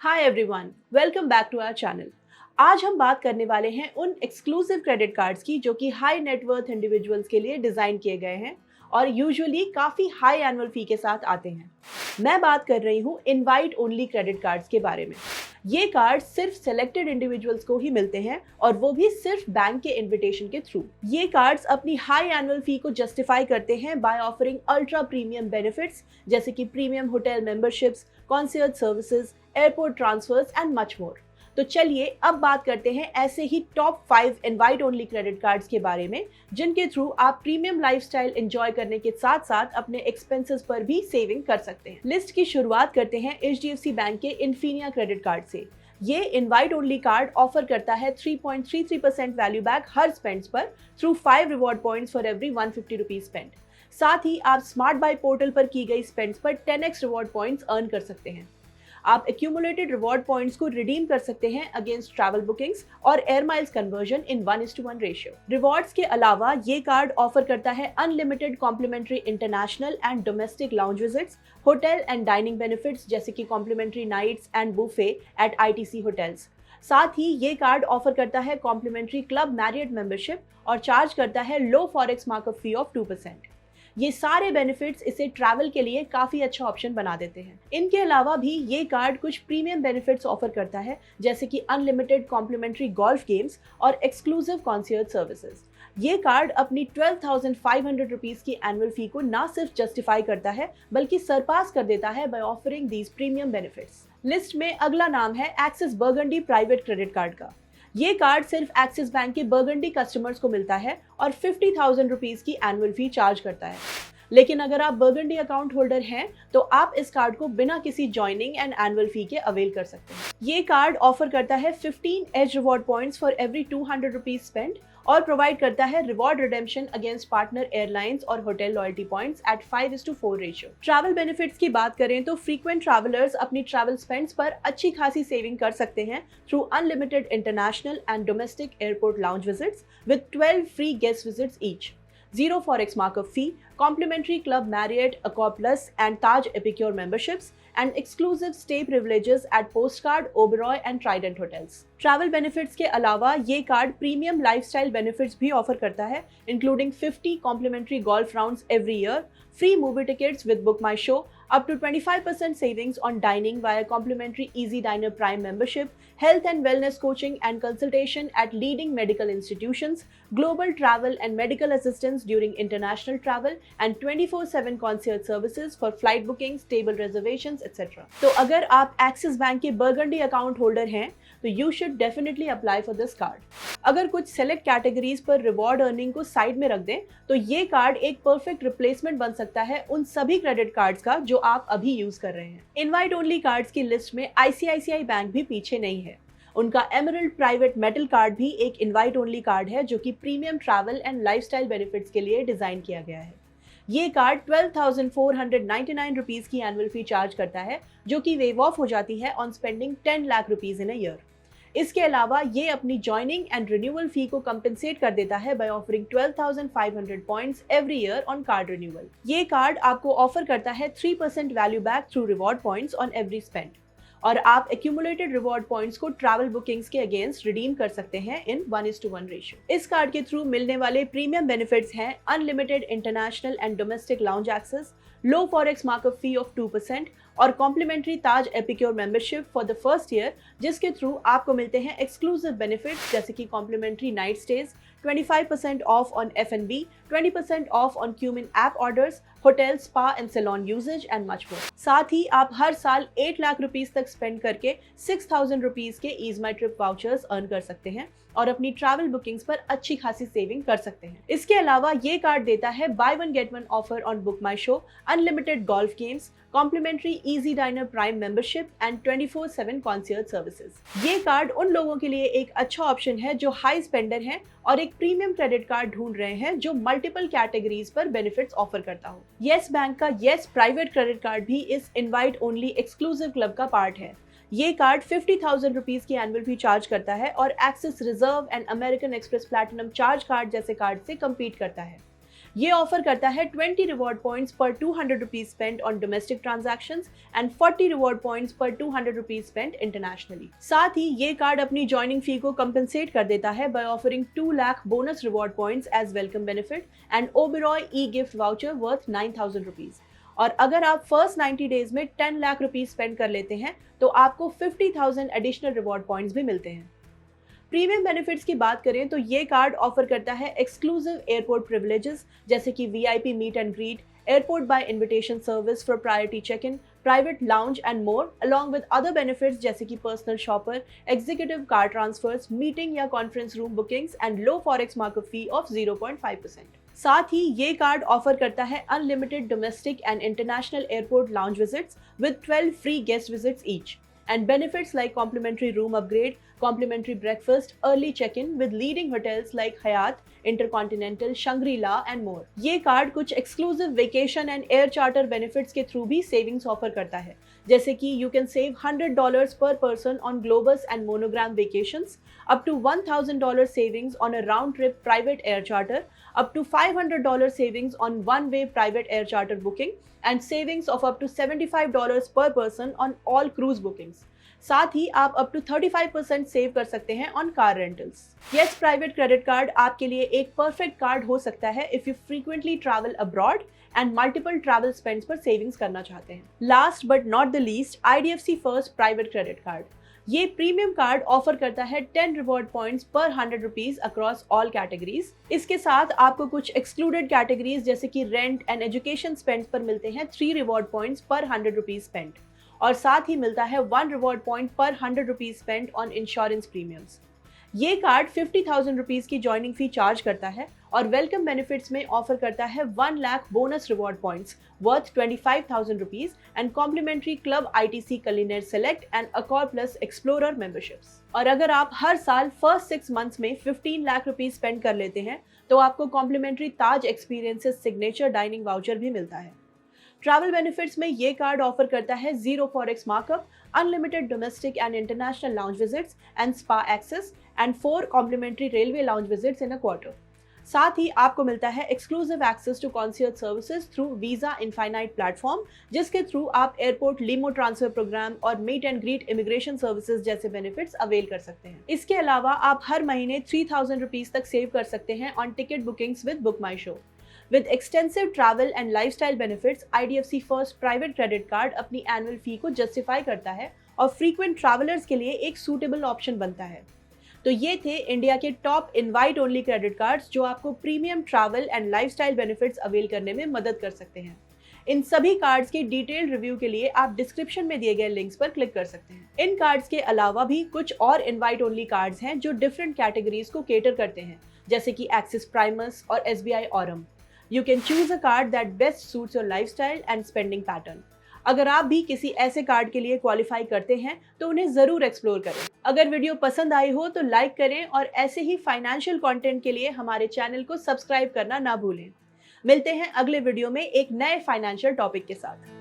Hi everyone, welcome back to our channel. आज हम बात करने वाले हैं उन एक्सक्लूसिव क्रेडिट कार्ड्स की जो कि हाई नेटवर्थ इंडिविजुअल्स के लिए डिजाइन किए गए हैं और यूजुअली काफी हाई एनुअल फी के साथ आते हैं। मैं बात कर रही हूँ इनवाइट ओनली क्रेडिट कार्ड्स के बारे में। ये कार्ड सिर्फ सेलेक्टेड इंडिविजुअल्स को ही मिलते हैं और वो भी सिर्फ बैंक के इनविटेशन के थ्रू। ये कार्ड्स अपनी हाई एनुअल फी को जस्टिफाई करते हैं by offering ultra premium benefits जैसे कि premium hotel memberships, concert services, airport transfers and much more. तो चलिए अब बात करते हैं ऐसे ही top 5 invite only credit cards के बारे में जिनके थ्रू आप प्रीमियम लाइफस्टाइल एंजॉय करने के साथ साथ अपने एक्सपेंसेस पर भी सेविंग कर सकते हैं। लिस्ट की शुरुआत करते हैं HDFC बैंक के इन्फिनिया क्रेडिट कार्ड से। ये इनवाइट ओनली कार्ड ऑफर करता है 3.33% वैल्यू बैक हर स्पेंड्स पर through 5 reward points for every 150 rupees spend. साथ ही आप स्मार्ट बाय पोर्टल पर की गई स्पेंड्स पर 10x रिवॉर्ड पॉइंट्स अर्न कर सकते हैं। आप एक्यूमुलेटेड रिवॉर्ड पॉइंट्स को रिडीम कर सकते हैं अगेंस्ट ट्रैवल बुकिंग्स और air miles conversion in 1:1 ratio. Rewards के अलावा ये कार्ड ऑफर करता है unlimited complimentary international and domestic lounge visits, hotel and dining benefits जैसे कि complimentary nights and buffet at ITC hotels. साथ ही ये कार्ड ऑफर करता है कॉम्प्लीमेंट्री क्लब मैरियट मेंबरशिप और चार्ज करता है low forex markup fee of 2%। ये सारे बेनिफिट्स इसे ट्रैवल के लिए काफी अच्छा ऑप्शन बना देते हैं। इनके अलावा भी ये कार्ड कुछ प्रीमियम बेनिफिट्स ऑफर करता है जैसे कि अनलिमिटेड कॉम्प्लीमेंट्री गोल्फ गेम्स और एक्सक्लूसिव कॉन्सर्ट सर्विसेज। ये कार्ड अपनी 12,500 रुपीज की एनुअल फी को ना सिर्फ जस्टिफाई करता है बल्कि सरपास कर देता है by offering these premium benefits. List में अगला नाम है axis burgundy private credit card का। ये कार्ड सिर्फ एक्सिस बैंक के बर्गंडी कस्टमर्स को मिलता है और 50,000 रुपीज की एनुअल फी चार्ज करता है। लेकिन अगर आप बर्गंडी अकाउंट होल्डर हैं तो आप इस कार्ड को बिना किसी ज्वाइनिंग एंड एनुअल फी के अवेल कर सकते हैं। ये कार्ड ऑफर करता है 15 X reward points for every 200 rupees spend और प्रोवाइड करता है reward redemption against partner airlines और hotel loyalty points at 5:4 ratio. Travel benefits की बात करें तो फ्रीक्वेंट ट्रैवलर्स अपनी ट्रैवल स्पेंड्स पर अच्छी खासी सेविंग कर सकते हैं through unlimited international and domestic airport lounge visits with 12 free guest visits each, zero forex markup fee, complimentary Club Marriott, Accor Plus and Taj Epicure memberships, and exclusive stay privileges at Postcard, Oberoi and Trident hotels. Travel benefits के अलावा ये card premium lifestyle benefits भी offer करता है including 50 complimentary golf rounds every year, free movie tickets with BookMyShow, up to 25% savings on dining via complimentary Easy Diner Prime membership, health and wellness coaching and consultation at leading medical institutions, global travel and medical assistance during international travel, and 24/7 concierge services for flight bookings, table reservations, etc. तो अगर आप axis bank के burgundy account holder हैं तो you should definitely apply for this card. अगर कुछ select categories पर reward earning को साइड में रख दें तो ये कार्ड एक परफेक्ट रिप्लेसमेंट बन सकता है उन सभी क्रेडिट कार्ड्स का जो आप अभी यूज कर रहे हैं। इनवाइट ओनली कार्ड्स की लिस्ट में ICICI बैंक भी पीछे नहीं है। उनका एमरल्ड प्राइवेट मेटल कार्ड भी एक इनवाइट ओनली कार्ड है जो कि premium travel and lifestyle benefits के लिए डिजाइन किया गया है। ये कार्ड 12,499 रुपीज की एनुअल फी चार्ज करता है जो कि वेव ऑफ हो जाती है on spending 10 lakh rupees in a year. इसके अलावा ये अपनी ज्वाइनिंग एंड रिन्यूअल फी को कंपेंसेट कर देता है by offering 12,500 points every year on card renewal. ये कार्ड आपको ऑफर करता है 3% value back through reward points on every spend और आप एक्यूमुलेटेड रिवॉर्ड पॉइंट्स को ट्रैवल बुकिंग्स के अगेंस्ट रिडीम कर सकते हैं इन 1:1 रेशियो। इस कार्ड के थ्रू मिलने वाले प्रीमियम बेनिफिट्स हैं unlimited international and domestic lounge access, low forex markup fee of 2% और complimentary Taj epicure membership for the first year जिसके थ्रू आपको मिलते हैं एक्सक्लूसिव बेनिफिट्स जैसे कि complimentary night stays, 25% off on F&B, 20% off on Qmin app orders, hotel, spa and salon usages and much more. साथ ही आप हर साल 8 लाख रुपीज तक स्पेंड करके 6,000 रुपीज के ईज माई ट्रिप वाउचर्स अर्न कर सकते हैं और अपनी ट्रैवल बुकिंग्स पर अच्छी खासी सेविंग कर सकते हैं। इसके अलावा ये कार्ड देता है buy one get one offer on BookMyShow, unlimited golf games, complimentary EazyDiner Prime membership and 24/7 concierge services. ये कार्ड उन लोगों के लिए एक अच्छा ऑप्शन है जो हाई स्पेंडर हैं और एक प्रीमियम क्रेडिट कार्ड ढूंढ रहे हैं जो मल्टीपल कैटेगरीज पर बेनिफिट्स ऑफर करता हो। येस बैंक का येस प्राइवेट क्रेडिट कार्ड भी इस इनवाइट ओनली एक्सक्लूसिव क्लब का पार्ट है। ये कार्ड 50,000 रुपीज की एनुअल फी चार्ज करता है और axis reserve and American express platinum charge card जैसे कार्ड से कम्पीट करता है। ये ऑफर करता है 20 रिवॉर्ड पॉइंट्स पर 200 rupees spent on domestic transactions and 40 reward points पर 200 रुपीज स्पेंट इंटरनेशनली। साथ ही ये कार्ड अपनी ज्वाइनिंग फी को कंपनसेट कर देता है by offering 2 lakh bonus reward points as welcome benefit and Oberoi e gift voucher worth 9,000 rupees. और अगर आप फर्स्ट 90 डेज में 10 लाख रुपीज स्पेंड कर लेते हैं तो आपको 50,000 एडिशनल रिवॉर्ड पॉइंट्स भी मिलते हैं। प्रीमियम बेनिफिट्स की बात करें तो ये कार्ड ऑफर करता है एक्सक्लूसिव एयरपोर्ट प्रिविलेजेस जैसे कि VIP meet and greet, airport by invitation service for priority check in, private lounge and more, along with other benefits जैसे कि personal shopper, executive car transfers, meeting या conference room bookings and low forex markup fee of 0.5%। साथ ही ये card offer करता है unlimited domestic and international airport lounge visits with 12 free guest visits each and benefits like complimentary room upgrade, complimentary breakfast, early check-in with leading hotels like Hyatt, Intercontinental, Shangri-La and more। ये card कुछ exclusive vacation and air charter benefits के through भी savings offer करता है, जैसे कि you can save $100 per person on Globus and Monogram vacations, up to $1,000 savings on a round-trip private air charter, up to $500 savings on one-way private air charter booking, and savings of up to $75 per person on all cruise bookings। साथ ही आप up to 35% save कर सकते हैं on car rentals. Yes private credit card आपके लिए एक perfect card हो सकता है if you frequently travel abroad and multiple travel spends पर सेविंग्स करना चाहते हैं। Last but not the least, IDFC first private credit card. ये प्रीमियम कार्ड ऑफर करता है 10 रिवॉर्ड पॉइंट्स पर 100 रुपीज अक्रॉस ऑल कैटेगरीज। इसके साथ आपको कुछ एक्सक्लूडेड कैटेगरीज जैसे कि रेंट एंड एजुकेशन स्पेंड पर मिलते हैं 3 रिवॉर्ड पॉइंट्स पर 100 रुपीज स्पेंड, और साथ ही मिलता है 1 रिवॉर्ड पॉइंट पर 100 rupees spend on insurance premiums. ये कार्ड 50,000 रुपीज की ज्वाइनिंग फी चार्ज करता है और वेलकम बेनिफिट्स में ऑफर करता है 1 lakh bonus reward points worth 25,000 rupees and complimentary club ITC Culinaire select and Accor plus explorer memberships. और अगर आप हर साल फर्स्ट 6 मंथ्स में 15 लाख रुपीज स्पेंड कर लेते हैं तो आपको कॉम्प्लीमेंट्री ताज एक्सपीरियंसेस सिग्नेचर डाइनिंग वाउचर भी मिलता है। ट्रैवल बेनिफिट्स में ये कार्ड ऑफर करता है 0 forex markup, unlimited domestic and international lounge visits and spa access and 4 complimentary railway lounge visits in a quarter. साथ ही आपको मिलता है exclusive access to concierge services through Visa Infinite platform, जिसके थ्रू आप एयरपोर्ट लीमो ट्रांसफर प्रोग्राम और meet and greet immigration services जैसे बेनिफिट्स अवेल कर सकते हैं। इसके अलावा आप हर महीने 3,000 रुपीज तक सेव कर सकते हैं on ticket bookings with book my show. With extensive travel and lifestyle benefits, IDFC First private credit card अपनी एनुअल फी को जस्टिफाई करता है और फ्रीक्वेंट ट्रैवलर्स के लिए एक सूटेबल ऑप्शन बनता है। तो ये थे इंडिया के top invite only credit cards जो आपको premium travel and lifestyle benefits avail करने में मदद कर सकते हैं। इन सभी कार्ड्स के डिटेल्ड रिव्यू के लिए आप डिस्क्रिप्शन में दिए गए लिंक्स पर क्लिक कर सकते हैं। इन कार्ड्स के अलावा भी कुछ और इनवाइट ओनली कार्ड्स हैं जो डिफरेंट कैटेगरीज को केटर करते हैं, जैसे कि एक्सिस प्राइमस और SBI Aurum. You can choose a card that best suits your lifestyle and spending pattern। अगर आप भी किसी ऐसे कार्ड के लिए क्वालिफाई करते हैं तो उन्हें जरूर एक्सप्लोर करें। अगर वीडियो पसंद आई हो तो लाइक करें और ऐसे ही फाइनेंशियल कंटेंट के लिए हमारे चैनल को सब्सक्राइब करना ना भूलें। मिलते हैं अगले वीडियो में एक नए फाइनेंशियल टॉपिक के साथ।